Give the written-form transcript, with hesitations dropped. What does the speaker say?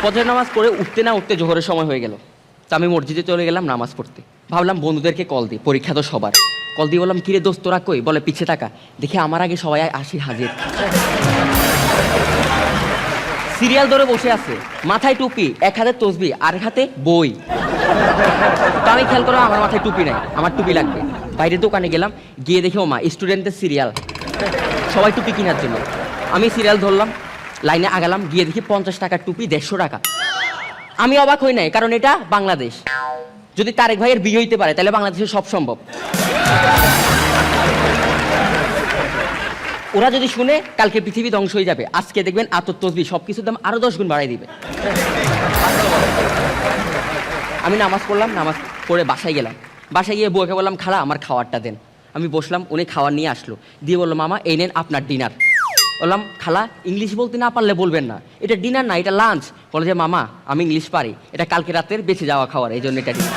ফজর নামাজ পড়ে উঠতে না উঠতে জোহরের সময় হয়ে গেল। তা আমি মসজিদে চলে গেলাম নামাজ পড়তে। ভাবলাম বন্ধুদেরকে কল দিই, পরীক্ষা তো সবার। কল দিয়ে বললাম, কিরে দোস্ত তোরা কই? বলে পিছে টাকা। দেখি আমার আগে সবাই আসি হাজির। সিরিয়াল ধরে বসে আছে, মাথায় টুপি, এক হাতে তসবি আর এক হাতে বই। তো আমি খেয়াল করলাম আমার মাথায় টুপি নাই, আমার টুপি লাগবে। বাইরে দোকানে গেলাম, গিয়ে দেখি ও মা স্টুডেন্টদের সিরিয়াল, সবাই টুপি কেনার জন্য। আমি সিরিয়াল ধরলাম, লাইনে আগালাম, গিয়ে দেখি 50 টাকার টুপি 150 টাকা। আমি অবাক হই নাই, কারণ এটা বাংলাদেশ। যদি তারেক ভাইয়ের বিয়ে হইতে পারে তাহলে বাংলাদেশে সব সম্ভব। ওরা যদি শুনে কালকে পৃথিবী ধ্বংস হয়ে যাবে, আজকে দেখবেন আতর তসবি সবকিছুর দাম আরো 10 গুণ বাড়াই দিবে। আমি নামাজ পড়লাম, নামাজ পড়ে বাসায় গেলাম। বাসায় গিয়ে বউকে বললাম, খালা আমার খাবারটা দেন। আমি বসলাম, উনি খাবার নিয়ে আসলো, দিয়ে বললো, মামা এই নেন আপনার ডিনার। বললাম, খালা ইংলিশ বলতে না পারলে বলবেন না, এটা ডিনার না, এটা লাঞ্চ। বলে যে মামা আমি ইংলিশ পারি, এটা কালকে রাতের বেঁচে যাওয়া খাবার, এই জন্য এটা ডিনার।